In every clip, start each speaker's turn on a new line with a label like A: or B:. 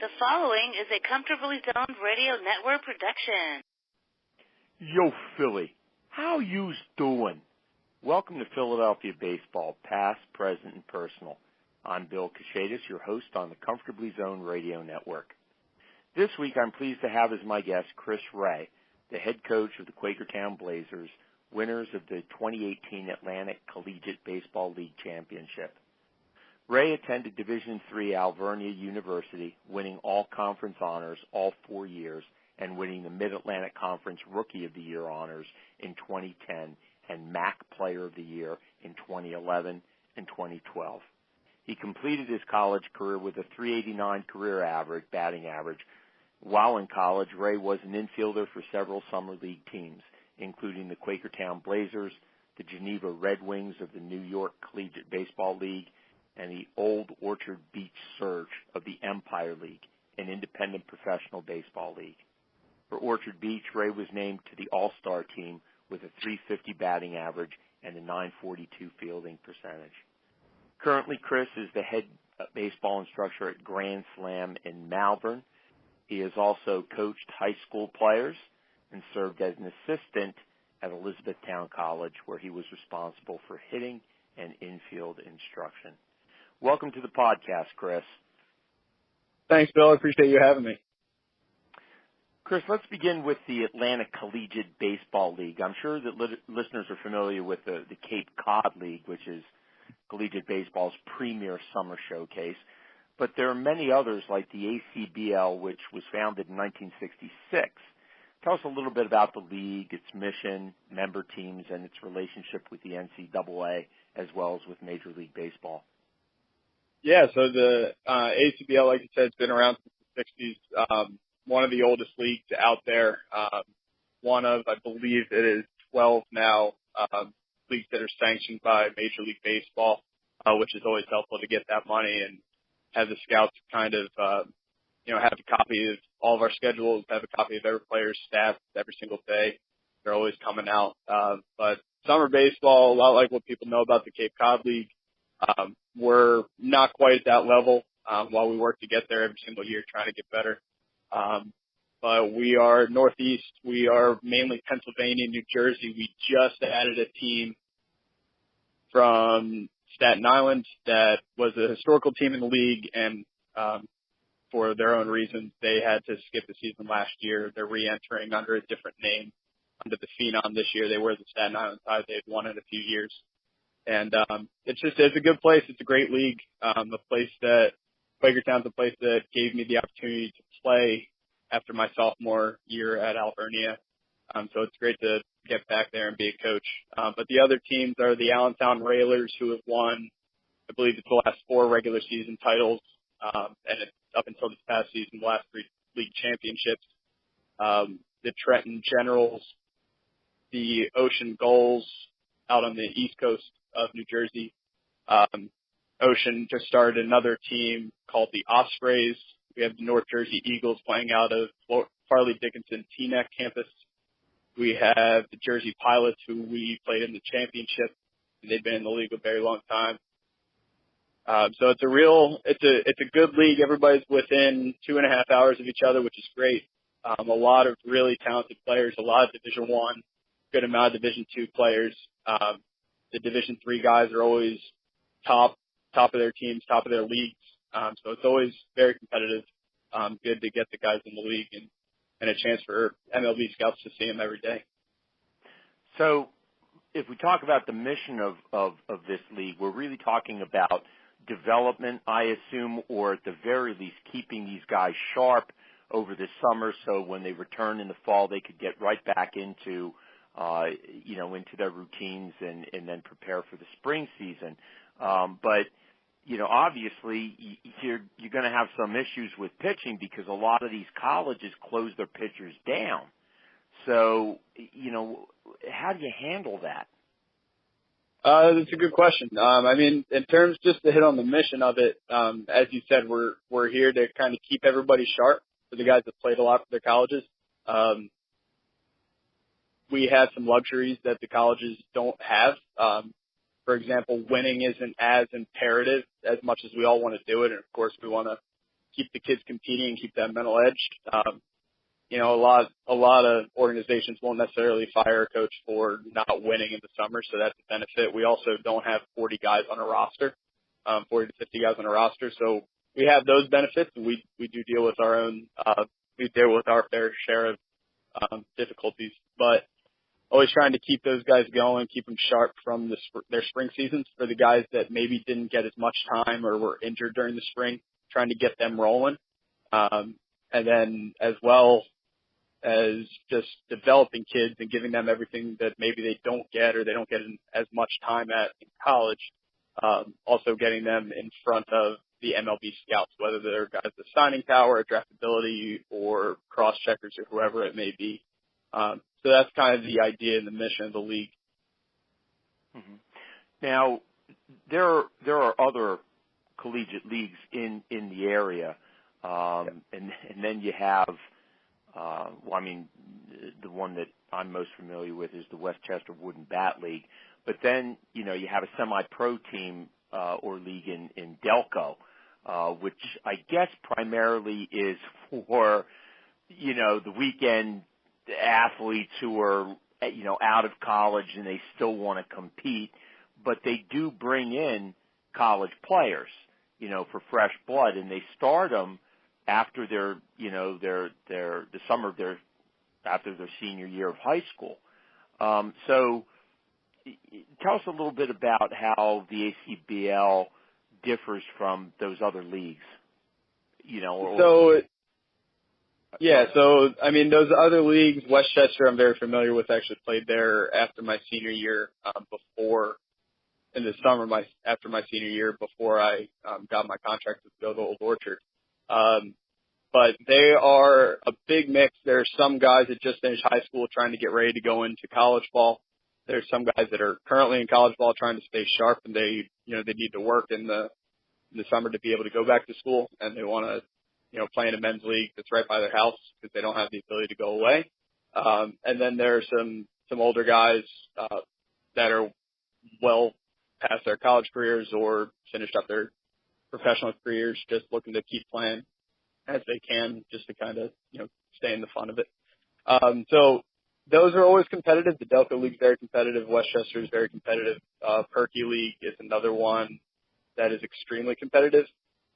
A: The following is a Comfortably Zoned Radio Network production.
B: Yo, Philly, how you's doing? Welcome to Philadelphia Baseball, past, present, and personal. I'm Bill Cachetis, your host on the Comfortably Zoned Radio Network. This week, I'm pleased to have as my guest Chris Ray, the head coach of the Quakertown Blazers, winners of the 2018 Atlantic Collegiate Baseball League Championship. Ray attended Division III Alvernia University, winning all conference honors all 4 years and winning the Mid-Atlantic Conference Rookie of the Year honors in 2010 and MAC Player of the Year in 2011 and 2012. He completed his college career with a .389 career batting average. While in college, Ray was an infielder for several summer league teams, including the Quakertown Blazers, the Geneva Red Wings of the New York Collegiate Baseball League, and the Old Orchard Beach Surge of the Empire League, an independent professional baseball league. For Orchard Beach, Ray was named to the All-Star team with a .350 batting average and a .942 fielding percentage. Currently, Chris is the head baseball instructor at Grand Slam in Malvern. He has also coached high school players and served as an assistant at Elizabethtown College, where he was responsible for hitting and infield instruction. Welcome to the podcast, Chris.
C: Thanks, Bill. I appreciate you having me.
B: Chris, let's begin with the Atlantic Collegiate Baseball League. I'm sure that listeners are familiar with the Cape Cod League, which is collegiate baseball's premier summer showcase. But there are many others like the ACBL, which was founded in 1966. Tell us a little bit about the league, its mission, member teams, and its relationship with the NCAA, as well as with Major League Baseball.
C: Yeah, so the ACBL, like you said, has been around since the 60s. One of the oldest leagues out there. One of, I believe it is 12 now, leagues that are sanctioned by Major League Baseball, which is always helpful to get that money and have the scouts kind of, have a copy of all of our schedules, have a copy of every player's stats every single day. They're always coming out. But summer baseball, a lot like what people know about the Cape Cod League, we're not quite at that level while we work to get there every single year trying to get better. But we are Northeast. We are mainly Pennsylvania, New Jersey. We just added a team from Staten Island that was a historical team in the league, and for their own reasons, they had to skip the season last year. They're re-entering under a different name, under the Phenom this year. They were the Staten Island Tide. They've won in a few years. And it's a good place. It's a great league. The place that Quakertown's a place that gave me the opportunity to play after my sophomore year at Alvernia. So it's great to get back there and be a coach. But the other teams are the Allentown Railers, who have won, I believe it's the last 4 regular season titles, and it's up until this past season, the last 3 league championships. The Trenton Generals, the Ocean Gulls out on the East Coast of New Jersey. Ocean just started another team called the Ospreys. We have the North Jersey Eagles playing out of Farley Dickinson Teaneck campus. We have the Jersey Pilots, who we played in the championship, and they've been in the league a very long time. So it's a good league. Everybody's within 2.5 hours of each other, which is great. A lot of really talented players, a lot of Division I, good amount of Division II players. The Division III guys are always top of their teams, top of their leagues. So it's always very competitive. Good to get the guys in the league and a chance for MLB scouts to see them every day.
B: So if we talk about the mission of this league, we're really talking about development, I assume, or at the very least keeping these guys sharp over the summer so when they return in the fall they could get right back into into their routines and then prepare for the spring season. But obviously you're going to have some issues with pitching because a lot of these colleges close their pitchers down. So, how do you handle that?
C: That's a good question. In terms just to hit on the mission of it, as you said, we're here to kind of keep everybody sharp for the guys that played a lot for their colleges. We have some luxuries that the colleges don't have. For example, winning isn't as imperative as much as we all want to do it. And of course, we want to keep the kids competing and keep that mental edge. You know, a lot of organizations won't necessarily fire a coach for not winning in the summer, so that's a benefit. We also don't have 40 guys on a roster, 40 to 50 guys on a roster, so we have those benefits, and we do deal with our own, we deal with our fair share of difficulties, but always trying to keep those guys going, keep them sharp from their spring seasons. For the guys that maybe didn't get as much time or were injured during the spring, trying to get them rolling. And then as well as just developing kids and giving them everything that maybe they don't get or they don't get as much time at in college. Also getting them in front of the MLB scouts, whether they're guys with signing power or draftability or cross-checkers or whoever it may be. So that's kind of the idea and the mission of the league.
B: Mm-hmm. Now, there are other collegiate leagues in the area, and then you have, the one that I'm most familiar with is the Westchester Wooden Bat League. But then, you know, you have a semi-pro team or league in Delco, which I guess primarily is for, you know, the weekend athletes who are, you know, out of college and they still want to compete, but they do bring in college players, you know, for fresh blood, and they start them after their, you know, the summer of after their senior year of high school. So tell us a little bit about how the ACBL differs from those other leagues, you know.
C: So I mean, those other leagues, Westchester, I'm very familiar with. I actually played there after my senior year, in the summer after my senior year before I got my contract to go to Old Orchard. But they are a big mix. There are some guys that just finished high school trying to get ready to go into college ball. There's some guys that are currently in college ball trying to stay sharp, and they need to work in the summer to be able to go back to school, and they want to, you know, play in a men's league that's right by their house because they don't have the ability to go away. And then there are some older guys that are well past their college careers or finished up their professional careers, just looking to keep playing as they can, just to kind of, you know, stay in the fun of it. So those are always competitive. The Delco League's very competitive. Westchester is very competitive. Perky League is another one that is extremely competitive.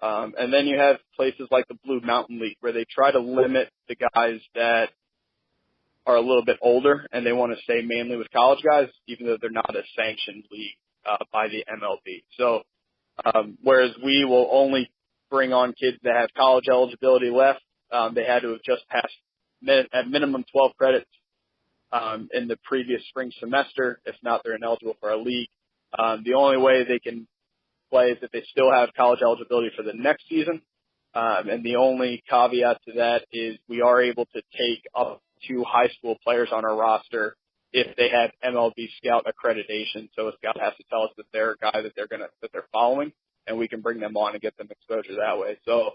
C: And then you have places like the Blue Mountain League where they try to limit the guys that are a little bit older and they want to stay mainly with college guys, even though they're not a sanctioned league by the MLB. So whereas we will only bring on kids that have college eligibility left, they had to have just passed at minimum 12 credits in the previous spring semester. If not, they're ineligible for our league. The only way they can play is if they still have college eligibility for the next season. And the only caveat to that is we are able to take up to high school players on our roster if they have MLB scout accreditation. So a scout has to tell us that they're a guy that they're following, and we can bring them on and get them exposure that way. So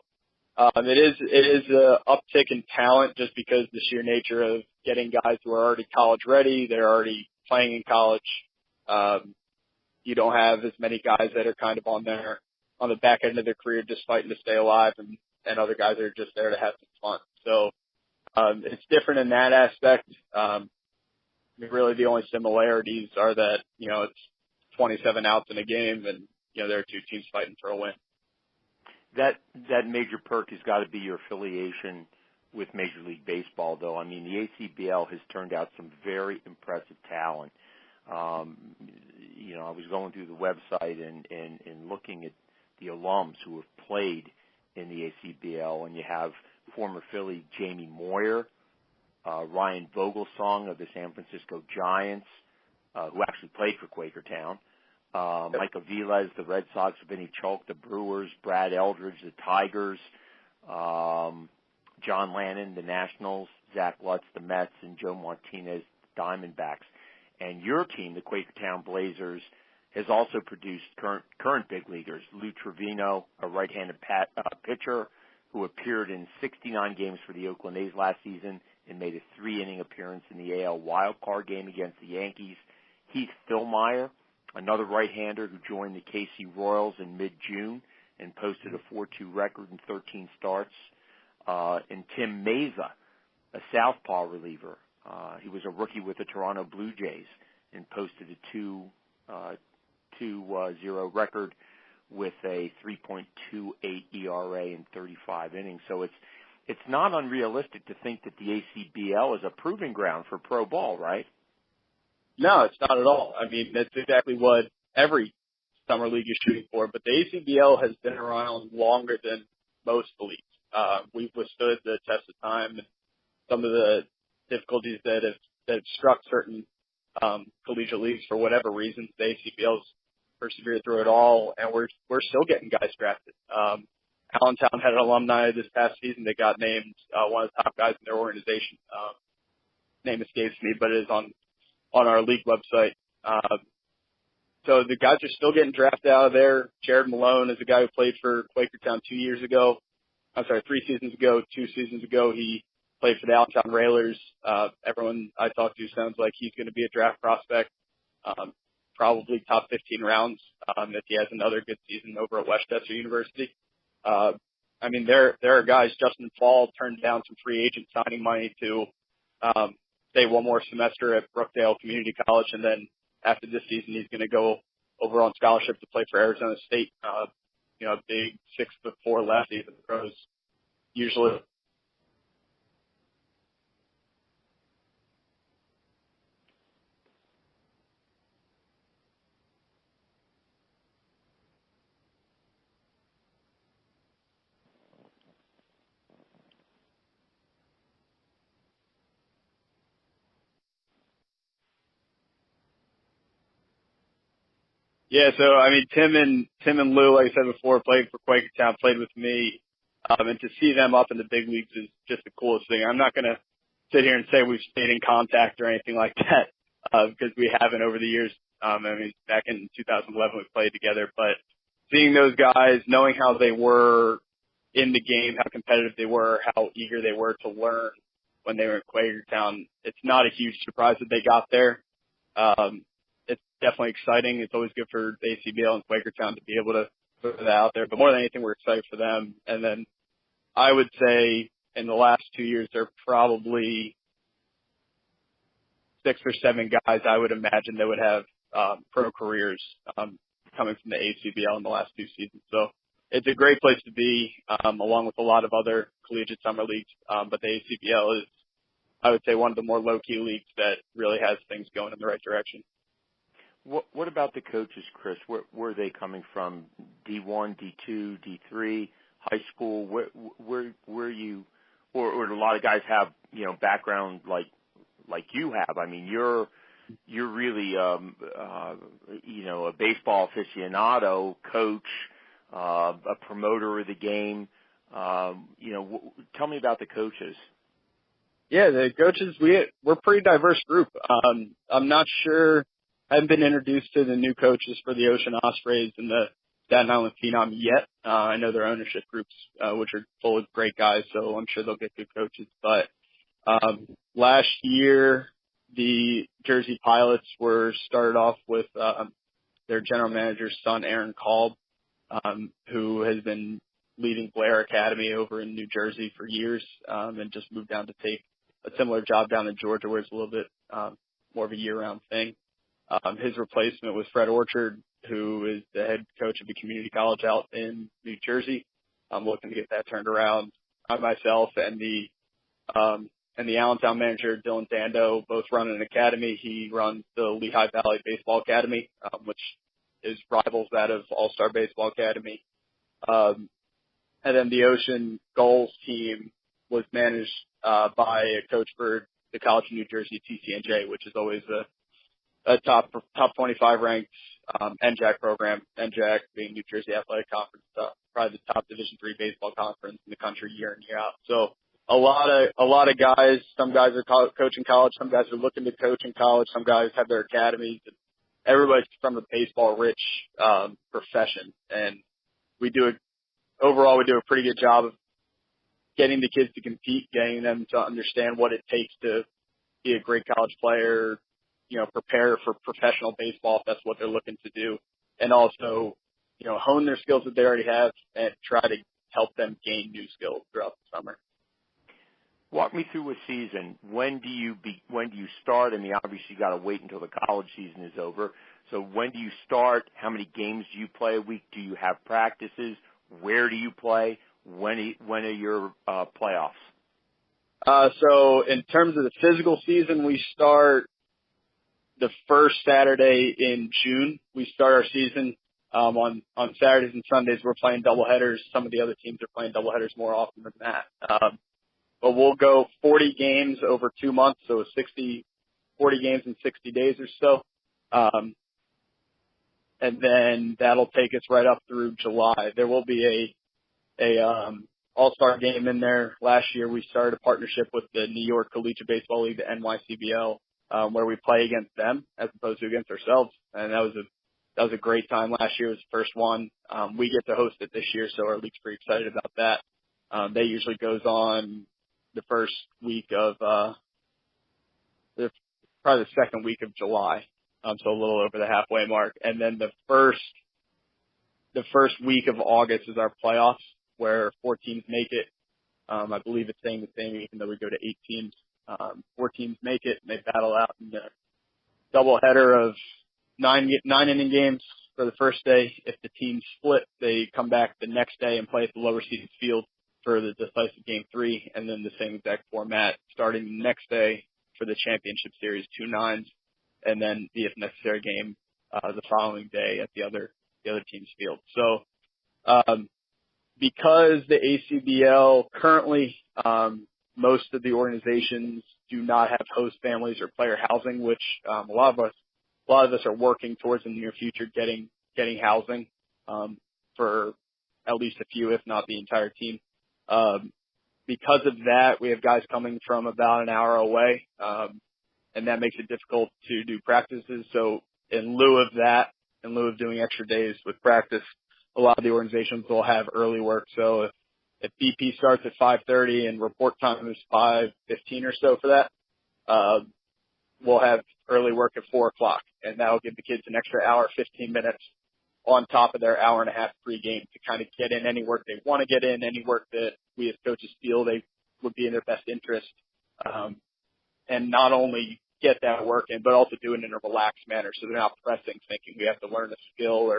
C: it is a uptick in talent just because the sheer nature of getting guys who are already college ready, they're already playing in college. You don't have as many guys that are kind of on the back end of their career just fighting to stay alive, and other guys are just there to have some fun. So it's different in that aspect. Really the only similarities are that, you know, it's 27 outs in a game and, you know, there are two teams fighting for a win.
B: That major perk has got to be your affiliation with Major League Baseball, though. I mean, the ACBL has turned out some very impressive talent. You know, I was going through the website and looking at the alums who have played in the ACBL, and you have former Philly Jamie Moyer, Ryan Vogelsong of the San Francisco Giants, who actually played for Quakertown, Mike Aviles, the Red Sox, Vinny Chalk, the Brewers, Brad Eldridge, the Tigers, John Lannon, the Nationals, Zach Lutz, the Mets, and Joe Martinez, the Diamondbacks. And your team, the Quakertown Blazers, has also produced current big leaguers. Lou Trevino, a right-handed pitcher who appeared in 69 games for the Oakland A's last season and made a 3-inning appearance in the AL wildcard game against the Yankees. Heath Philmeyer, another right-hander who joined the KC Royals in mid-June and posted a 4.2 record in 13 starts. And Tim Meza, a southpaw reliever. He was a rookie with the Toronto Blue Jays and posted a 2.20 record with a 3.28 ERA in 35 innings. So it's not unrealistic to think that the ACBL is a proving ground for pro ball, right?
C: No, it's not at all. I mean, that's exactly what every summer league is shooting for. But the ACBL has been around longer than most leagues. We've withstood the test of time and some of the difficulties that have struck certain collegiate leagues for whatever reasons. The ACBL's persevered through it all, and we're still getting guys drafted. Allentown had an alumni this past season that got named one of the top guys in their organization. Name escapes me, but it is on our league website. So the guys are still getting drafted out of there. Jared Malone is a guy who played for Quakertown 3 seasons ago. 2 seasons ago, he played for the Allentown Railers. Everyone I talked to sounds like he's going to be a draft prospect, probably top 15 rounds if he has another good season over at Westchester University. I mean, there are guys. Justin Fall turned down some free agent signing money to stay one more semester at Brookdale Community College, and then after this season, he's going to go over on scholarship to play for Arizona State. A big 6'4" lefty that the pros usually. Yeah, so I mean, Tim and Lou, like I said before, played for Quakertown, played with me, and to see them up in the big leagues is just the coolest thing. I'm not going to sit here and say we've stayed in contact or anything like that, because we haven't over the years. I mean, back in 2011 we played together, but seeing those guys, knowing how they were in the game, how competitive they were, how eager they were to learn when they were in Quakertown, it's not a huge surprise that they got there. It's definitely exciting. It's always good for the ACBL and Quakertown to be able to put that out there. But more than anything, we're excited for them. And then I would say in the last 2 years, there are probably 6 or 7 guys I would imagine that would have pro careers coming from the ACBL in the last 2 seasons. So it's a great place to be, along with a lot of other collegiate summer leagues. But the ACBL is, I would say, one of the more low-key leagues that really has things going in the right direction.
B: What about the coaches, Chris? Where are they coming from? D1, D2, D3, high school? Where you, or a lot of guys have background like you have. I mean, you're really a baseball aficionado, coach, a promoter of the game. Tell me about the coaches.
C: Yeah, the coaches, we're a pretty diverse group. I'm not sure. I haven't been introduced to the new coaches for the Ocean Ospreys and the Staten Island Phenom yet. I know their ownership groups, which are full of great guys, so I'm sure they'll get good coaches. But last year, the Jersey Pilots were started off with their general manager's son, Aaron Kolb, who has been leading Blair Academy over in New Jersey for years, and just moved down to take a similar job down in Georgia, where it's a little bit more of a year-round thing. His replacement was Fred Orchard, who is the head coach of a community college out in New Jersey. I'm looking to get that turned around. I myself and the Allentown manager, Dylan Dando, both run an academy. He runs the Lehigh Valley Baseball Academy, which is rivals that of All-Star Baseball Academy. And then the Ocean Goals team was managed by a coach for the College of New Jersey, TCNJ, which is always a top 25 ranked NJAC program. NJAC being New Jersey Athletic Conference, probably the top Division III baseball conference in the country year in, year out. So a lot of guys. Some guys are coaching college. Some guys are looking to coach in college. Some guys have their academies. Everybody's from a baseball-rich profession, and we do a pretty good job of getting the kids to compete, getting them to understand what it takes to be a great college player, prepare for professional baseball if that's what they're looking to do, and also hone their skills that they already have and try to help them gain new skills throughout the summer.
B: Walk me through a season. When do you start? I mean, obviously you got to wait until the college season is over. So when do you start? How many games do you play a week? Do you have practices? Where do you play? When are your playoffs?
C: So in terms of the physical season, we start the first Saturday in June. We start our season on Saturdays and Sundays. We're playing doubleheaders. Some of the other teams are playing doubleheaders more often than that. But we'll go 40 games over 2 months, so 40 games in 60 days or so. And then that'll take us right up through July. There will be a all-star game in there. Last year we started a partnership with the New York Collegiate Baseball League, the NYCBL, where we play against them as opposed to against ourselves. And that was a great time. Last year was the first one. We get to host it this year, so our league's pretty excited about that. That usually goes on the first week of, probably the second week of July. So a little over the halfway mark. And then the first week of August is our playoffs, where 4 teams make it. I believe it's staying the same, even though we go to 8 teams. 4 teams make it, and they battle out in the doubleheader of 9 inning games for the first day. If the teams split, they come back the next day and play at the lower seeded field for the decisive game 3, and then the same exact format starting the next day for the championship series, 2 9s, and then the if necessary game the following day at the other team's field. So because the ACBL currently most of the organizations do not have host families or player housing, which a lot of us are working towards in the near future getting housing for at least a few, if not the entire team. Because of that, we have guys coming from about an hour away, and that makes it difficult to do practices. So in lieu of doing extra days with practice, a lot of the organizations will have early work. So if BP starts at 5:30 and report time is 5:15 or so for that, we'll have early work at 4 o'clock, and that'll give the kids an extra hour, 15 minutes on top of their hour and a half pregame to kind of get in any work they want to get in, any work that we as coaches feel they would be in their best interest, and not only get that work in, but also do it in a relaxed manner so they're not pressing, thinking we have to learn a skill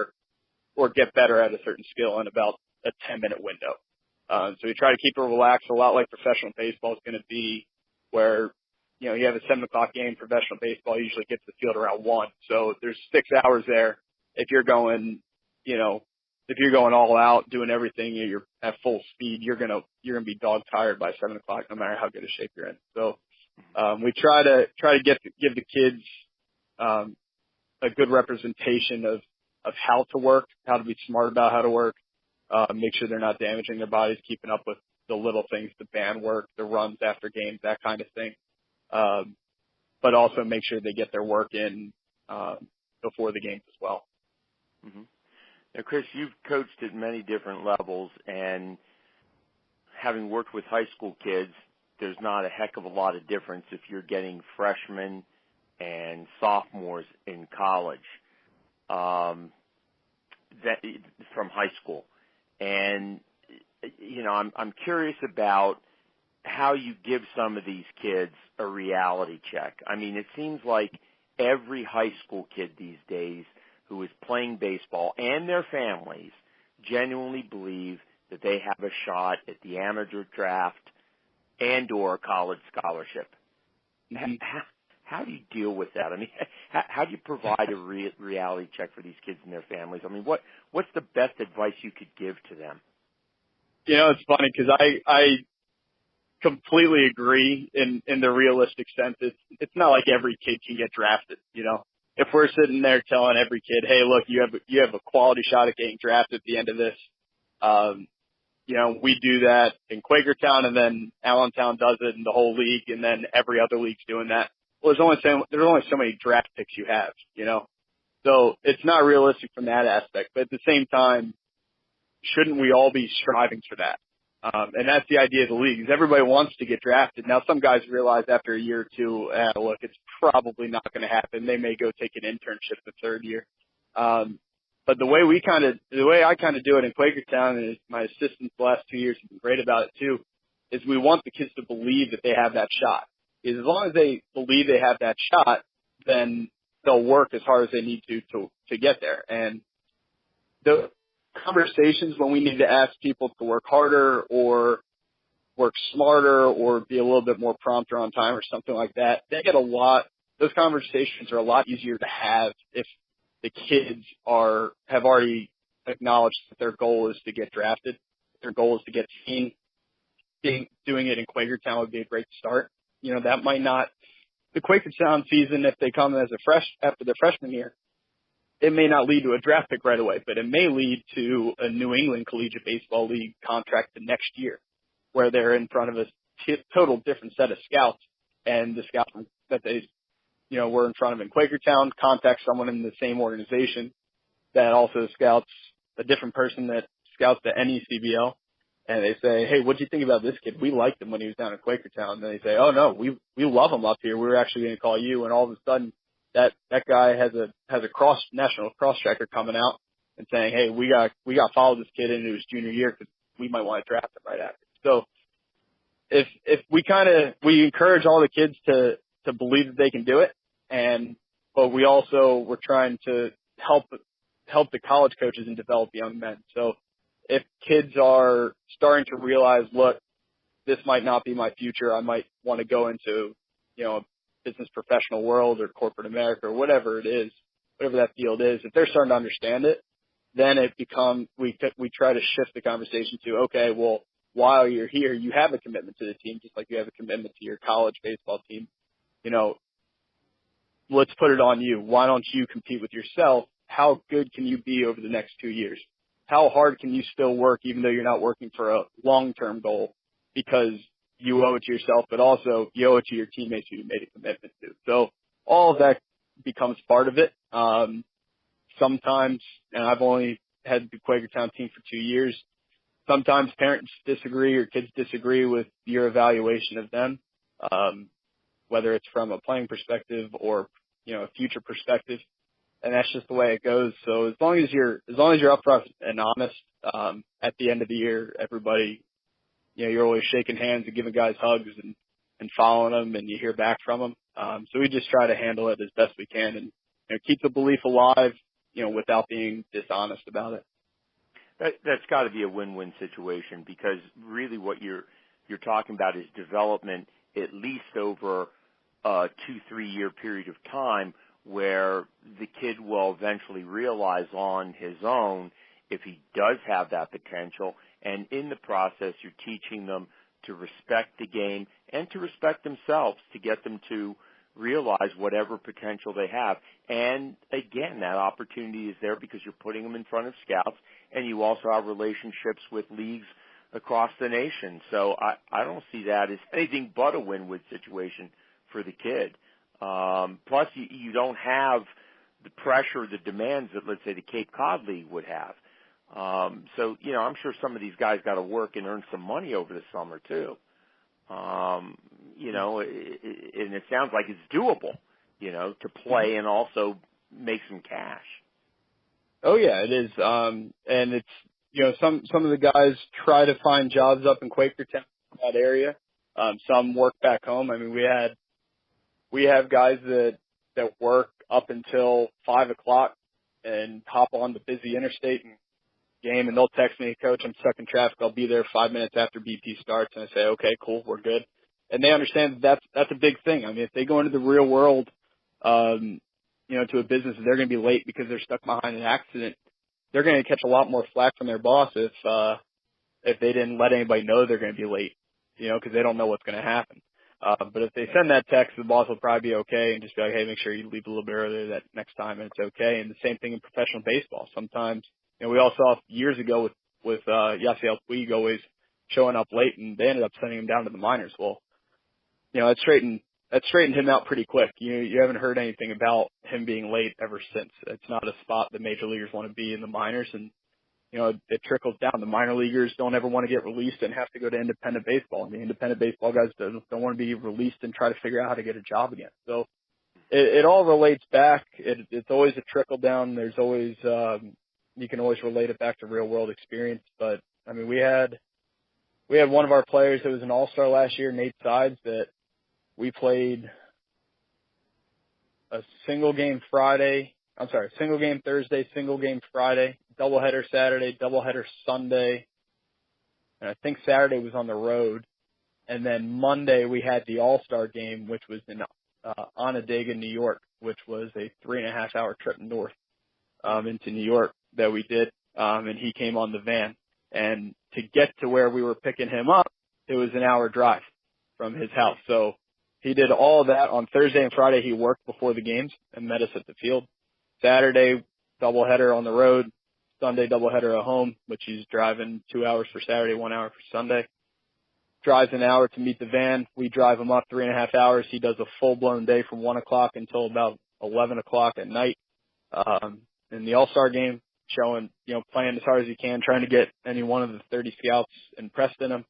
C: or get better at a certain skill in about a 10-minute window. So we try to keep it relaxed, a lot like professional baseball is going to be, where you have a 7 o'clock game. Professional baseball usually gets to the field around 1, so there's 6 hours there. If you're going all out, doing everything, you're at full speed, you're gonna be dog tired by 7 o'clock, no matter how good a shape you're in. So we try to give the kids a good representation of how to work, how to be smart about how to work, make sure they're not damaging their bodies, keeping up with the little things, the band work, the runs after games, that kind of thing. But also make sure they get their work in before the games as well.
B: Mm-hmm. Now, Chris, you've coached at many different levels, and having worked with high school kids, there's not a heck of a lot of difference if you're getting freshmen and sophomores in college from high school. And, I'm curious about how you give some of these kids a reality check. I mean, it seems like every high school kid these days who is playing baseball and their families genuinely believe that they have a shot at the amateur draft and or college scholarship. Mm-hmm. How do you deal with that? I mean, how do you provide a reality check for these kids and their families? I mean, what's the best advice you could give to them?
C: It's funny because I completely agree in the realistic sense. It's not like every kid can get drafted, If we're sitting there telling every kid, hey, look, you have a quality shot at getting drafted at the end of this, we do that in Quakertown, and then Allentown does it in the whole league, and then every other league's doing that. Well, there's only so many draft picks you have, So it's not realistic from that aspect. But at the same time, shouldn't we all be striving for that? And that's the idea of the league, is everybody wants to get drafted. Now, some guys realize after a year or two, look, it's probably not going to happen. They may go take an internship the third year. But the way I kind of do it in Quakertown, and my assistants the last 2 years have been great about it too, is we want the kids to believe that they have that shot. Because as long as they believe they have that shot, then they'll work as hard as they need to get there. And the conversations when we need to ask people to work harder or work smarter or be a little bit more prompt or on time or something like that, those conversations are a lot easier to have if the kids have already acknowledged that their goal is to get drafted, their goal is to get seen. Doing it in Quakertown would be a great start. That might not, the Quakertown season, if they come as after their freshman year, it may not lead to a draft pick right away, but it may lead to a New England Collegiate Baseball League contract the next year, where they're in front of a total different set of scouts, and the scouts that they, were in front of in Quakertown contact someone in the same organization that also scouts a different person that scouts the NECBL, and they say, hey, what do you think about this kid? We liked him when he was down in Quakertown. And they say, oh no, we love him up here. We were actually going to call you. And all of a sudden, that guy has a national cross tracker coming out and saying, hey, we got to follow this kid into his junior year because we might want to draft him right after. So if we encourage all the kids to believe that they can do it, but we're trying to help the college coaches and develop young men. So if kids are starting to realize, look, this might not be my future, I might want to go into, a business professional world or corporate America or whatever it is, whatever that field is, if they're starting to understand it, then we try to shift the conversation to, okay, well, while you're here, you have a commitment to the team, just like you have a commitment to your college baseball team. Let's put it on you. Why don't you compete with yourself? How good can you be over the next 2 years? How hard can you still work even though you're not working for a long-term goal, because you owe it to yourself, but also you owe it to your teammates who you made a commitment to. So all of that becomes part of it. Sometimes, and I've only had the Quakertown team for 2 years, sometimes parents disagree or kids disagree with your evaluation of them, whether it's from a playing perspective or, a future perspective. And that's just the way it goes. So as long as you're upfront and honest, at the end of the year, everybody, you're always shaking hands and giving guys hugs and following them, and you hear back from them. So we just try to handle it as best we can and keep the belief alive, without being dishonest about it.
B: That's got to be a win-win situation, because really what you're talking about is development, at least over a 2-3 year period of time, where the kid will eventually realize on his own if he does have that potential. And in the process, you're teaching them to respect the game and to respect themselves, to get them to realize whatever potential they have. And again, that opportunity is there because you're putting them in front of scouts, and you also have relationships with leagues across the nation. So I don't see that as anything but a win-win situation for the kid. Plus, you don't have the pressure, the demands that, let's say, the Cape Cod League would have. So, I'm sure some of these guys got to work and earn some money over the summer, too. And it sounds like it's doable, to play and also make some cash.
C: Oh, yeah, it is. And it's, some of the guys try to find jobs up in Quakertown, that area. Some work back home. I mean, we have guys that work up until 5 o'clock and hop on the busy interstate and game, and they'll text me, Coach, I'm stuck in traffic. I'll be there 5 minutes after BP starts. And I say, okay, cool, we're good. And they understand that's a big thing. I mean, if they go into the real world, to a business, and they're going to be late because they're stuck behind an accident, they're going to catch a lot more flack from their boss if they didn't let anybody know they're going to be late, because they don't know what's going to happen. But if they send that text, the boss will probably be okay and just be like, hey, make sure you leave a little bit earlier that next time, and it's okay. And the same thing in professional baseball. Sometimes, we all saw years ago with Yasiel Puig always showing up late, and they ended up sending him down to the minors. Well, that straightened him out pretty quick. You haven't heard anything about him being late ever since. It's not a spot that major leaguers want to be in the minors, and it trickles down. The minor leaguers don't ever want to get released and have to go to independent baseball. And the independent baseball guys don't want to be released and try to figure out how to get a job again. So it all relates back. It's always a trickle down. There's always, you can always relate it back to real world experience. But I mean, we had one of our players that was an all-star last year, Nate Sides, that we played a single game Thursday, single game Friday, doubleheader Saturday, doubleheader Sunday, and I think Saturday was on the road. And then Monday we had the All-Star game, which was in Onondaga, New York, which was a 3.5-hour trip north into New York that we did, and he came on the van. And to get to where we were picking him up, it was an hour drive from his house. So he did all of that. On Thursday and Friday, he worked before the games and met us at the field. Saturday, doubleheader on the road. Sunday, doubleheader at home, which he's driving 2 hours for Saturday, 1 hour for Sunday. Drives an hour to meet the van. We drive him up 3.5 hours. He does a full-blown day from 1 o'clock until about 11 o'clock at night. In the All-Star game, showing, playing as hard as he can, trying to get any one of the 30 scouts impressed in him.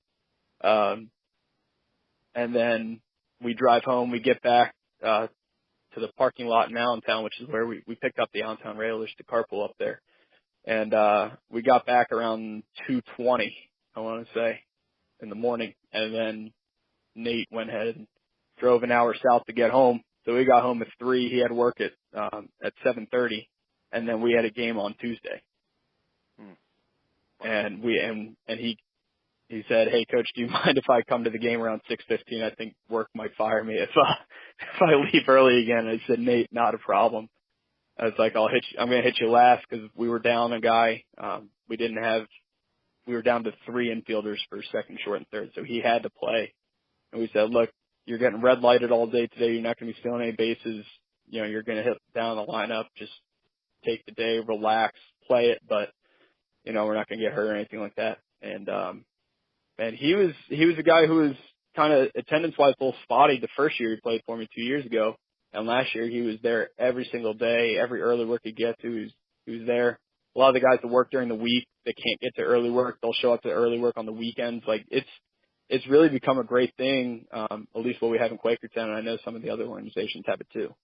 C: And then we drive home. We get back to the parking lot in Allentown, which is where we picked up the Allentown Railers to carpool up there. And we got back around 2:20, I want to say, in the morning. And then Nate went ahead and drove an hour south to get home. So we got home at 3. He had work at 7:30, and then we had a game on Tuesday. And he said, "Hey, coach, do you mind if I come to the game around 6:15? I think work might fire me if I leave early again." I said, "Nate, not a problem." I was like, I'm going to hit you last, because we were down a guy. We were down to 3 infielders for second, short, and third. So he had to play. And we said, "Look, you're getting red lighted all day today. You're not going to be stealing any bases. You're going to hit down the lineup. Just take the day, relax, play it. But, we're not going to get hurt or anything like that." And he was a guy who was kind of attendance-wise a little spotty the first year he played for me 2 years ago. And last year he was there every single day, every early work he'd get to, he was there. A lot of the guys that work during the week, they can't get to early work. They'll show up to early work on the weekends. Like, it's really become a great thing, at least what we have in Quakertown, and I know some of the other organizations have it too.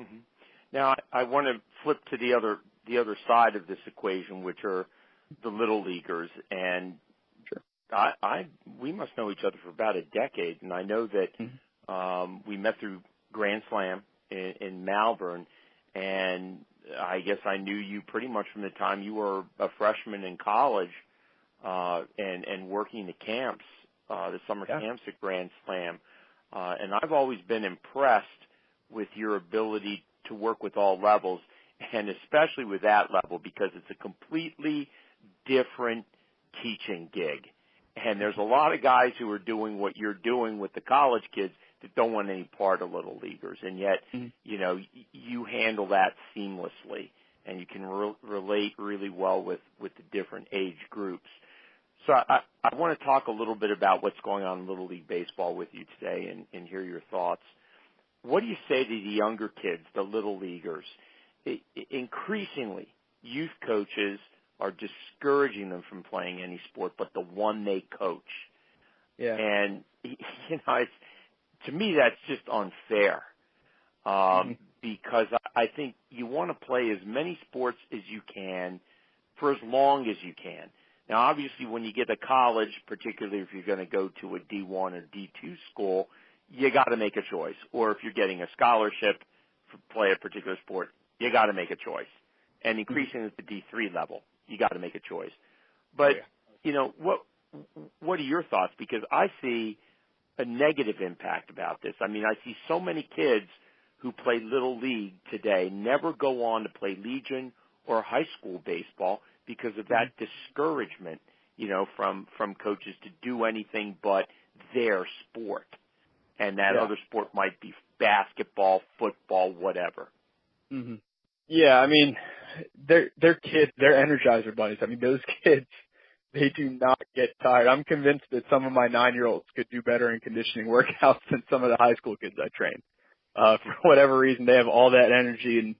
B: Mm-hmm. Now, I want to flip to the other side of this equation, which are the little leaguers. And sure, we must know each other for about a decade, and I know that we met through Grand Slam in Malvern, and I guess I knew you pretty much from the time you were a freshman in college and working the camps, the summer camps at Grand Slam. And I've always been impressed with your ability to work with all levels, and especially with that level, because it's a completely different teaching gig. And there's a lot of guys who are doing what you're doing with the college kids that don't want any part of little leaguers, and yet, you handle that seamlessly, and you can relate really well with the different age groups. So I want to talk a little bit about what's going on in Little League Baseball with you today and hear your thoughts. What do you say to the younger kids, the little leaguers? Increasingly, youth coaches are discouraging them from playing any sport but the one they coach. Yeah. And, to me, that's just unfair, because I think you want to play as many sports as you can for as long as you can. Now, obviously, when you get to college, particularly if you're going to go to a D1 or D2 school, you got to make a choice. Or if you're getting a scholarship to play a particular sport, you got to make a choice. And increasingly at the D3 level, you got to make a choice. But, what are your thoughts? Because I see a negative impact about this. I mean, I see so many kids who play Little League today never go on to play Legion or high school baseball because of that discouragement, from coaches to do anything but their sport. And that other sport might be basketball, football, whatever.
C: Mm-hmm. Yeah, I mean, they're kids, they're Energizer bunnies. I mean, those kids, they do not get tired. I'm convinced that some of my 9-year-olds could do better in conditioning workouts than some of the high school kids I train. For whatever reason, they have all that energy. And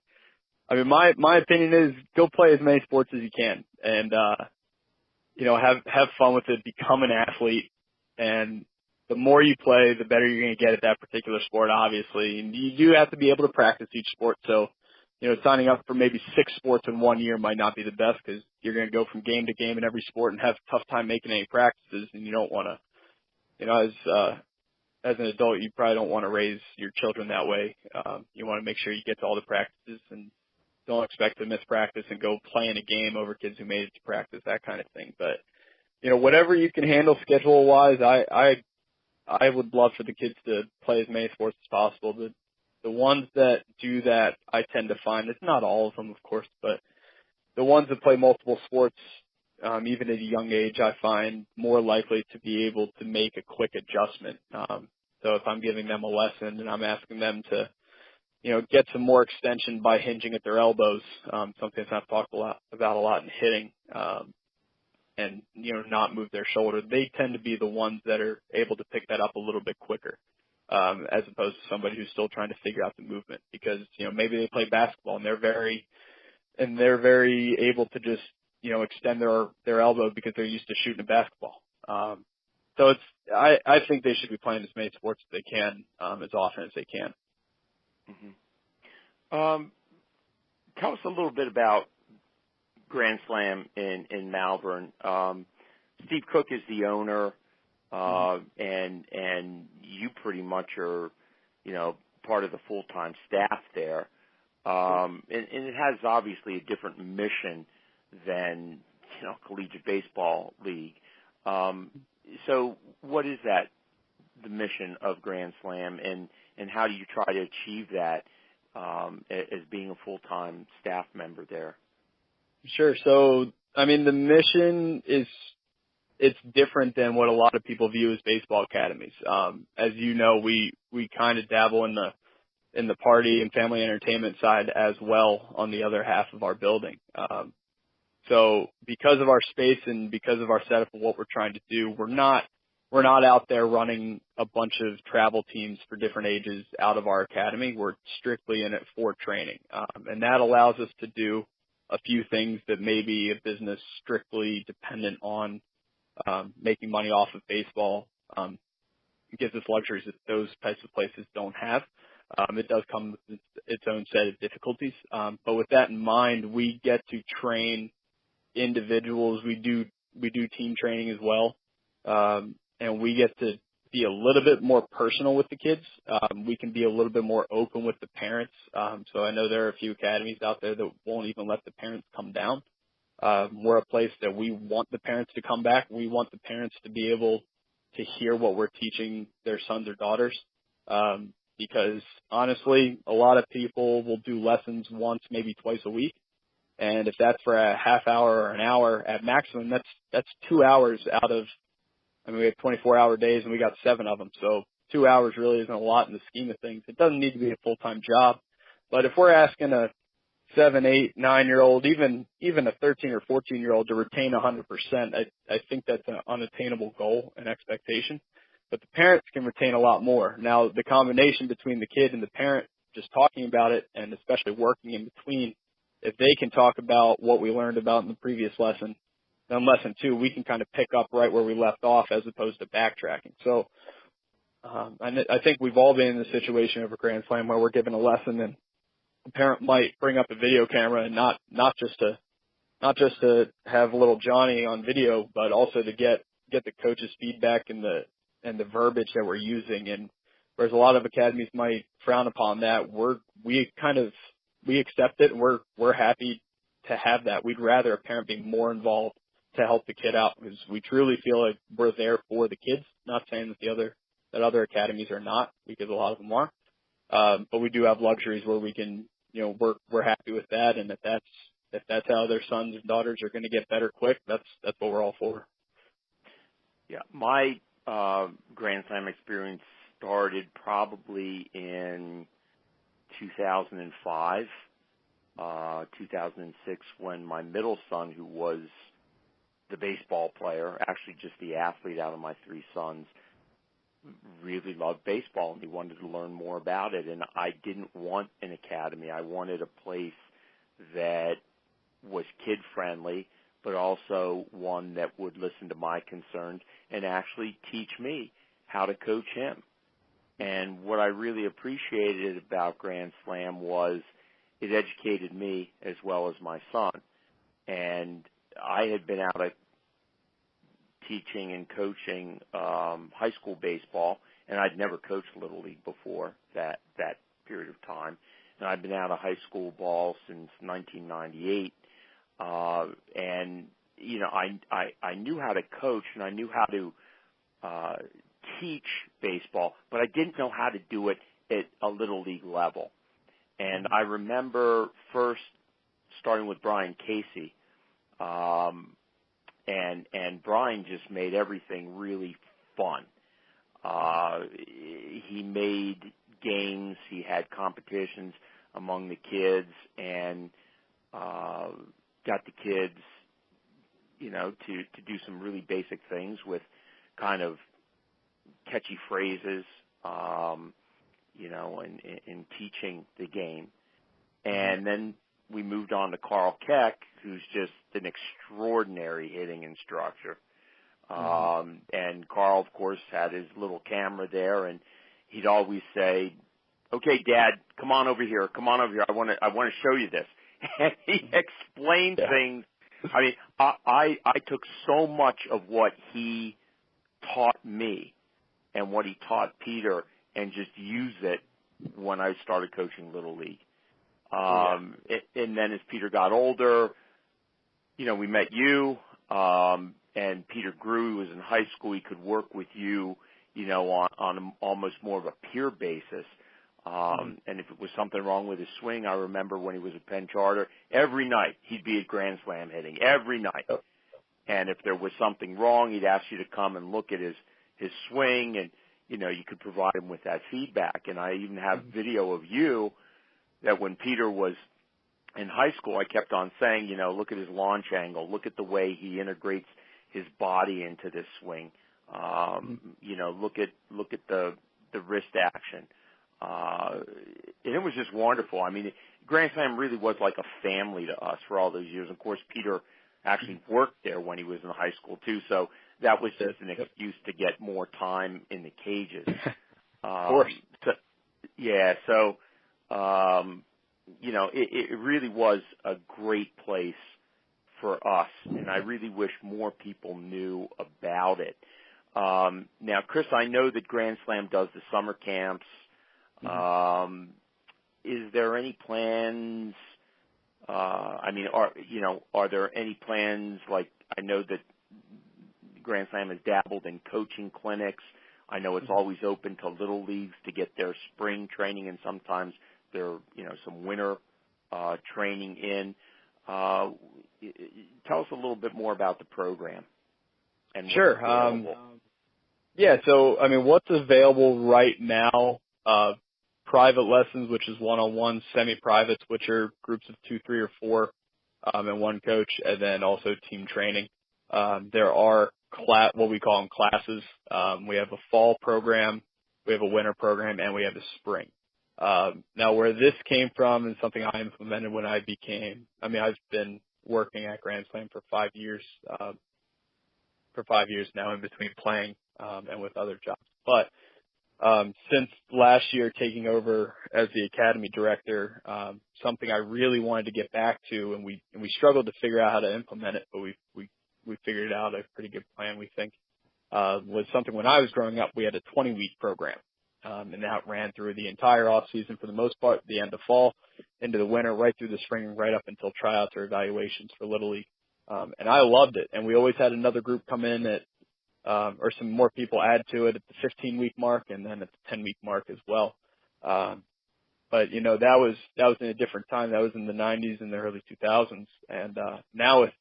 C: I mean, my opinion is go play as many sports as you can, and have fun with it. Become an athlete, and the more you play, the better you're going to get at that particular sport. Obviously, and you do have to be able to practice each sport. So, signing up for maybe 6 sports in 1 year might not be the best because you're going to go from game to game in every sport and have a tough time making any practices, and you don't want to, as an adult, you probably don't want to raise your children that way. You want to make sure you get to all the practices and don't expect to miss practice and go play in a game over kids who made it to practice, that kind of thing. But, whatever you can handle schedule-wise, I would love for the kids to play as many sports as possible. The ones that do that, I tend to find, it's not all of them, of course, but the ones that play multiple sports, even at a young age, I find more likely to be able to make a quick adjustment. So if I'm giving them a lesson and I'm asking them to, get some more extension by hinging at their elbows, something that's I've talked about a lot in hitting, and, not move their shoulder, they tend to be the ones that are able to pick that up a little bit quicker, as opposed to somebody who's still trying to figure out the movement because, maybe they play basketball and they're very able to just, extend their elbow because they're used to shooting a basketball. So I think they should be playing as many sports as they can, as often as they can.
B: Mm-hmm. Tell us a little bit about Grand Slam in Malvern. Steve Cook is the owner, and you pretty much are, part of the full-time staff there. And it has obviously a different mission than, Collegiate Baseball League. So what is that, the mission of Grand Slam, and how do you try to achieve that as being a full-time staff member there?
C: Sure. So, the mission it's different than what a lot of people view as baseball academies. As you know, we kind of dabble in the party and family entertainment side as well on the other half of our building. So because of our space and because of our setup and what we're trying to do, we're not out there running a bunch of travel teams for different ages out of our academy. We're strictly in it for training. And that allows us to do a few things that maybe a business strictly dependent on making money off of baseball gives us luxuries that those types of places don't have. It does come with its own set of difficulties. But with that in mind, we get to train individuals. We do team training as well. And we get to be a little bit more personal with the kids. We can be a little bit more open with the parents. So I know there are a few academies out there that won't even let the parents come down. We're a place that we want the parents to come back. We want the parents to be able to hear what we're teaching their sons or daughters. Because honestly, a lot of people will do lessons once, maybe twice a week. And if that's for a half hour or an hour at maximum, that's 2 hours out of, we have 24-hour days and we got 7 of them. So 2 hours really isn't a lot in the scheme of things. It doesn't need to be a full-time job. But if we're asking a 7, 8, 9-year-old, even a 13 or 14-year-old to retain 100%, I think that's an unattainable goal and expectation. But the parents can retain a lot more. Now, the combination between the kid and the parent, just talking about it and especially working in between, if they can talk about what we learned about in the previous lesson, then lesson 2, we can kind of pick up right where we left off as opposed to backtracking. So I think we've all been in the situation over Grand Slam where we're given a lesson and the parent might bring up a video camera and not just to have little Johnny on video, but also to get the coach's feedback and the verbiage that we're using. And whereas a lot of academies might frown upon that, we accept it and we're happy to have that. We'd rather a parent be more involved to help the kid out because we truly feel like we're there for the kids. Not saying that other academies are not, because a lot of them are. But we do have luxuries where we can, we're happy with that. And if that's how their sons and daughters are going to get better quick, that's what we're all for.
B: Yeah. My Grand Slam experience started probably in 2005, 2006, when my middle son, who was the baseball player, actually just the athlete out of my 3 sons, really loved baseball and he wanted to learn more about it. And I didn't want an academy. I wanted a place that was kid-friendly, but also one that would listen to my concerns and actually teach me how to coach him. And what I really appreciated about Grand Slam was it educated me as well as my son. And I had been out at teaching and coaching high school baseball, and I'd never coached Little League before that period of time. And I'd been out of high school ball since 1998. And, you know, I knew how to coach and I knew how to teach baseball, but I didn't know how to do it at a Little League level. And I remember first starting with Brian Casey, and Brian just made everything really fun. He made games, he had competitions among the kids, and got the kids, you know, to do some really basic things with kind of catchy phrases, you know, in teaching the game. And then we moved on to Carl Keck, who's just an extraordinary hitting instructor. And Carl, of course, had his little camera there, and he'd always say, "Okay, Dad, come on over here. Come on over here. I want to show you this." And he explained things. I mean, I took so much of what he taught me and what he taught Peter and just used it when I started coaching Little League. And then as Peter got older, you know, we met you, and Peter grew. He was in high school. He could work with you, you know, on almost more of a peer basis. And if it was something wrong with his swing, I remember when he was at Penn Charter, every night he'd be at Grand Slam hitting, every night. And if there was something wrong, he'd ask you to come and look at his swing, and, you know, you could provide him with that feedback. And I even have video of you that when Peter was in high school, I kept on saying, you know, look at his launch angle, look at the way he integrates his body into this swing. You know, look at the wrist action. And it was just wonderful. I mean, Grand Slam really was like a family to us for all those years. Of course, Peter actually worked there when he was in high school too, so that was just an excuse to get more time in the cages.
C: Of course.
B: So, you know, it really was a great place for us, and I really wish more people knew about it. Now, Chris, I know that Grand Slam does the summer camps. Is there any plans? I mean, are there any plans? Like, I know that Grand Slam has dabbled in coaching clinics. I know it's always open to little leagues to get their spring training, and sometimes there, you know, some winter training in. Tell us a little bit more about the program. And
C: sure. Yeah. So, I mean, what's available right now? Private lessons, which is one-on-one, semi-privates, which are groups of 2, 3, or 4, and one coach, and then also team training. There are what we call them classes. We have a fall program, we have a winter program, and we have a spring. Now, where this came from is something I implemented when I've been working at Grand Slam for 5 years, now in between playing and with other jobs. But since last year taking over as the academy director, something I really wanted to get back to, and we struggled to figure out how to implement it, but we figured out a pretty good plan, we think, was something when I was growing up. We had a 20-week program, and that ran through the entire off season for the most part, the end of fall, into the winter, right through the spring, right up until tryouts or evaluations for Little League. And I loved it. And we always had another group come in at or some more people add to it at the 15-week mark, and then at the 10-week mark as well. But, you know, that was in a different time. That was in the 90s and the early 2000s. And now with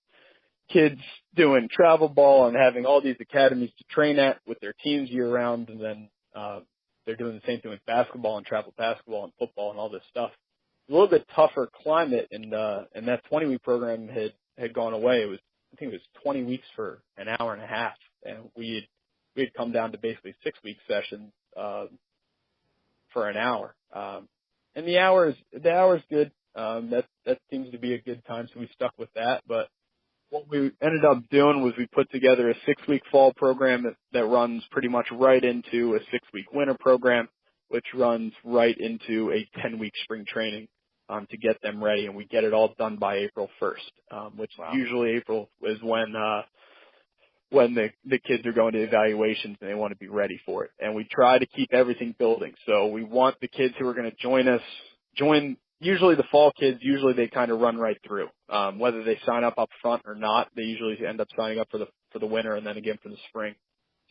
C: kids doing travel ball and having all these academies to train at with their teams year-round, and then they're doing the same thing with basketball and travel basketball and football and all this stuff. A little bit tougher climate, and that 20-week program had gone away. I think it was 20 weeks for an hour and a half, and we had come down to basically 6-week sessions for an hour. And the hour's good. That seems to be a good time, so we stuck with that. But what we ended up doing was we put together a 6-week fall program that runs pretty much right into a 6-week winter program, which runs right into a 10-week spring training. to get them ready, and we get it all done by April 1st, which usually April is when the kids are going to evaluations and they want to be ready for it. And we try to keep everything building. So we want the kids who are going to join usually the fall kids, usually they kind of run right through. Whether they sign up front or not, they usually end up signing up for the winter and then again for the spring.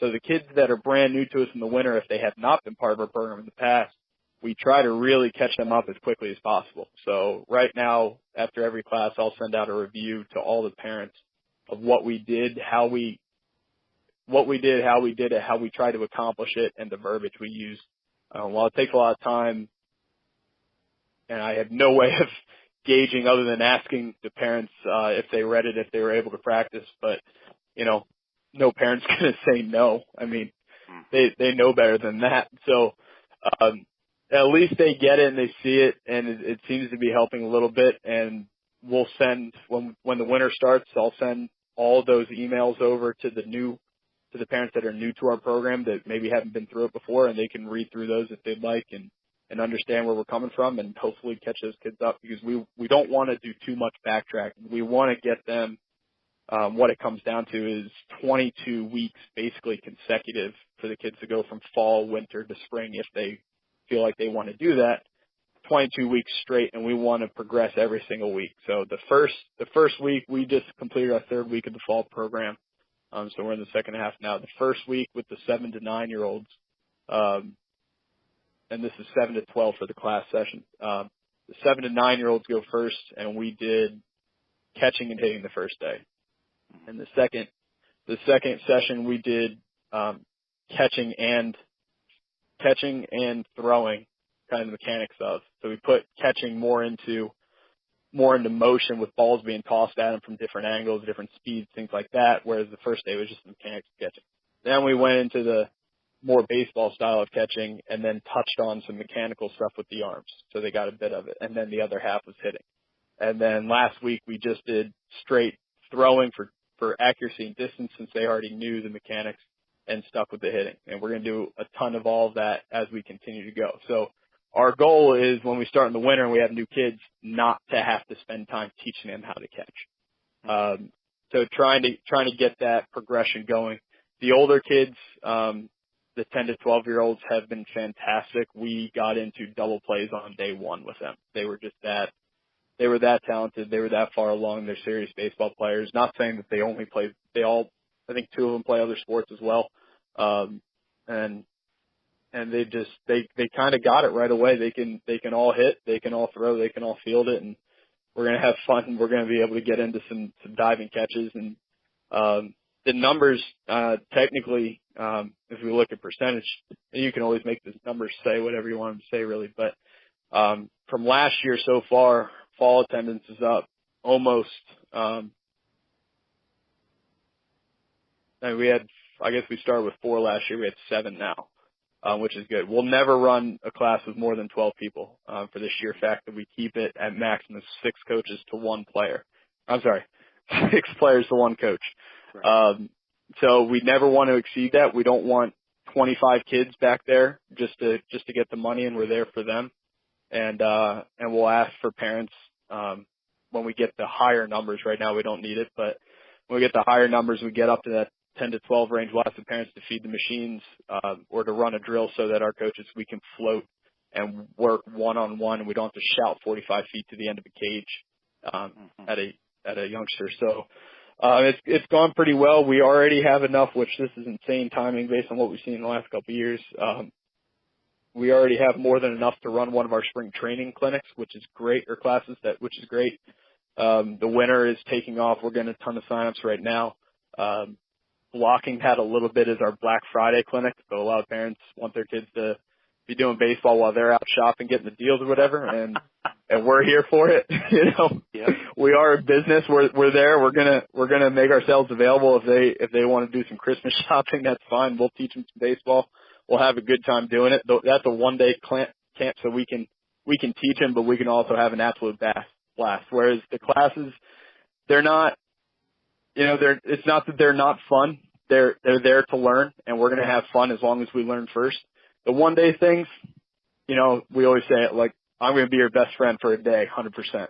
C: So the kids that are brand new to us in the winter, if they have not been part of our program in the past, we try to really catch them up as quickly as possible. So right now, after every class, I'll send out a review to all the parents of what we did, how we did it, how we tried to accomplish it, and the verbiage we used. While it takes a lot of time, and I have no way of gauging other than asking the parents if they read it, if they were able to practice, but, no parent's going to say no. I mean, they know better than that. So at least they get it and they see it, and it seems to be helping a little bit. And we'll send, when the winter starts, I'll send all those emails over to the parents that are new to our program that maybe haven't been through it before, and they can read through those if they'd like and understand where we're coming from and hopefully catch those kids up, because we don't want to do too much backtracking. We want to get them, what it comes down to is 22 weeks basically consecutive for the kids to go from fall, winter to spring if they feel like they want to do that, 22 weeks straight, and we want to progress every single week. So the first week, we just completed our third week of the fall program. So we're in the second half now. The first week with the 7 to 9-year-olds, and this is 7 to 12 for the class session. The 7 to 9-year-olds go first, and we did catching and hitting the first day. And the second session we did catching and throwing, kind of the mechanics of. So we put catching more into motion with balls being tossed at them from different angles, different speeds, things like that, whereas the first day was just the mechanics of catching. Then we went into the more baseball style of catching and then touched on some mechanical stuff with the arms. So they got a bit of it. And then the other half was hitting. And then last week we just did straight throwing for accuracy and distance, since they already knew the mechanics, and stuck with the hitting. And we're going to do a ton of all of that as we continue to go. So our goal is, when we start in the winter and we have new kids, not to have to spend time teaching them how to catch. So trying to get that progression going. The older kids, the 10 to 12-year-olds, have been fantastic. We got into double plays on day one with them. They were that talented. They were that far along. They're serious baseball players. Not saying that they only play. I think 2 of them play other sports as well. And they kind of got it right away. They can all hit, they can all throw, they can all field it, and we're going to have fun. We're going to be able to get into some diving catches, and the numbers, technically, if we look at percentage, and you can always make the numbers say whatever you want them to say, really, but from last year so far, fall attendance is up almost, and I guess we started with 4 last year. We had 7 now, which is good. We'll never run a class with more than 12 people for the sheer fact that we keep it at maximum 6 coaches to 1 player. I'm sorry, 6 players to 1 coach. Right. So we never want to exceed that. We don't want 25 kids back there just to get the money, and we're there for them. And we'll ask for parents when we get the higher numbers. Right now we don't need it, but when we get the higher numbers, we get up to that 10 to 12 range. We'll ask the parents to feed the machines or to run a drill so that our coaches, we can float and work one-on-one, and we don't have to shout 45 feet to the end of a cage at a youngster. So it's gone pretty well. We already have enough, which this is insane timing based on what we've seen in the last couple of years. We already have more than enough to run one of our spring training clinics, which is great, or classes, which is great. The winter is taking off. We're getting a ton of signups right now. Blocking that a little bit is our Black Friday clinic. So a lot of parents want their kids to be doing baseball while they're out shopping, getting the deals or whatever, and we're here for it. Yep. We are a business. We're there. We're gonna make ourselves available if they want to do some Christmas shopping. That's fine. We'll teach them some baseball. We'll have a good time doing it. That's a 1-day camp, so we can teach them, but we can also have an absolute blast. Whereas the classes, they're not. It's not that they're not fun. They're there to learn, and we're going to have fun as long as we learn first. The 1-day things, we always say it, like, I'm going to be your best friend for a day, 100%.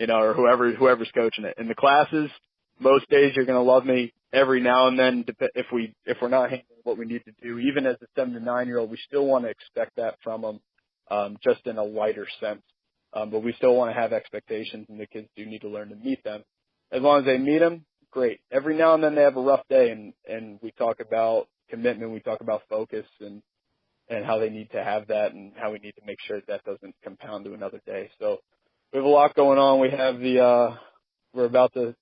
C: Or whoever's coaching it. In the classes, most days you're going to love me. Every now and then, if we're not handling what we need to do, even as a 7 to 9-year-old, we still want to expect that from them, just in a lighter sense. But we still want to have expectations, and the kids do need to learn to meet them. As long as they meet them, great. Every now and then they have a rough day, and we talk about commitment, we talk about focus, and how they need to have that, and how we need to make sure that doesn't compound to another day. So we have a lot going on. We have we're about to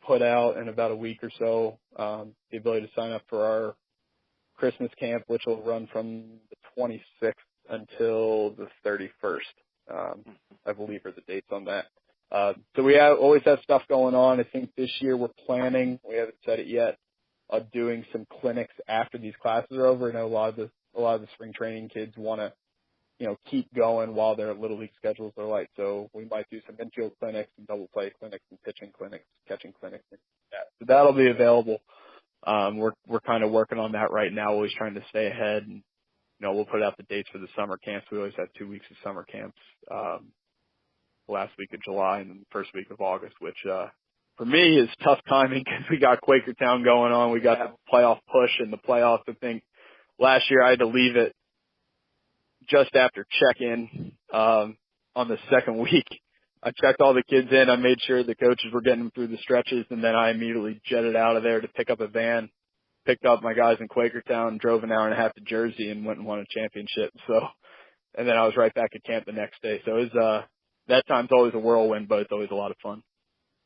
C: put out in about a week or so the ability to sign up for our Christmas camp, which will run from the 26th until the 31st. I believe are the dates on that. So we always have stuff going on. I think this year we're planning, we haven't said it yet, of doing some clinics after these classes are over. I know a lot of the spring training kids want to, keep going while their Little League schedules are light. So we might do some infield clinics and double play clinics and pitching clinics, catching clinics. So that'll be available. We're kind of working on that right now, always trying to stay ahead. And, we'll put out the dates for the summer camps. We always have 2 weeks of summer camps, last week of July and then the first week of August, which, for me is tough timing because we got Quakertown going on. We got the playoff push and the playoffs. I think last year I had to leave it just after check-in, on the second week. I checked all the kids in. I made sure the coaches were getting them through the stretches, and then I immediately jetted out of there to pick up a van, picked up my guys in Quakertown, drove an hour and a half to Jersey, and went and won a championship. So, and then I was right back at camp the next day. So it was, that time's always a whirlwind, but it's always a lot of fun.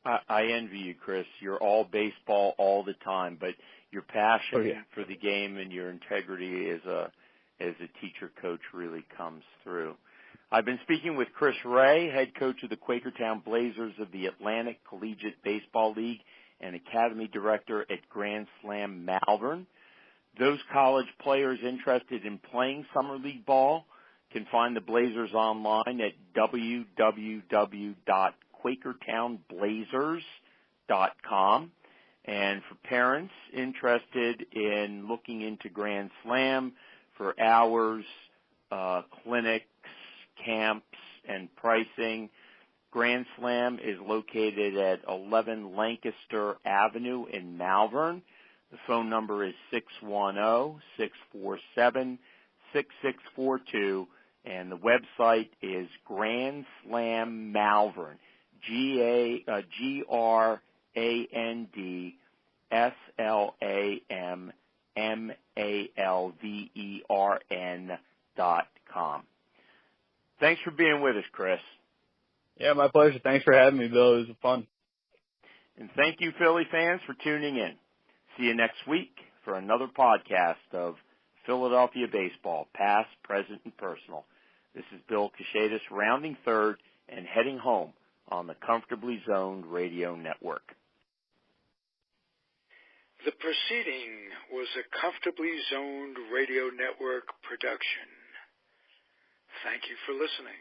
B: I envy you, Chris. You're all baseball all the time, but your passion for the game and your integrity as a teacher coach really comes through. I've been speaking with Chris Ray, head coach of the Quakertown Blazers of the Atlantic Collegiate Baseball League and academy director at Grand Slam Malvern. Those college players interested in playing summer league ball can find the Blazers online at www.quakertownblazers.com. And for parents interested in looking into Grand Slam for hours, clinics, camps, and pricing, Grand Slam is located at 11 Lancaster Avenue in Malvern. The phone number is 610-647-6642, and the website is Grand Slam Malvern, GrandSlamMalvern.com. Thanks for being with us, Chris.
C: Yeah, my pleasure. Thanks for having me, Bill. It was fun.
B: And thank you, Philly fans, for tuning in. See you next week for another podcast of Philadelphia Baseball, past, present, and personal. This is Bill Cachetis, rounding third and heading home on the Comfortably Zoned Radio Network.
D: The proceeding was a Comfortably Zoned Radio Network production. Thank you for listening.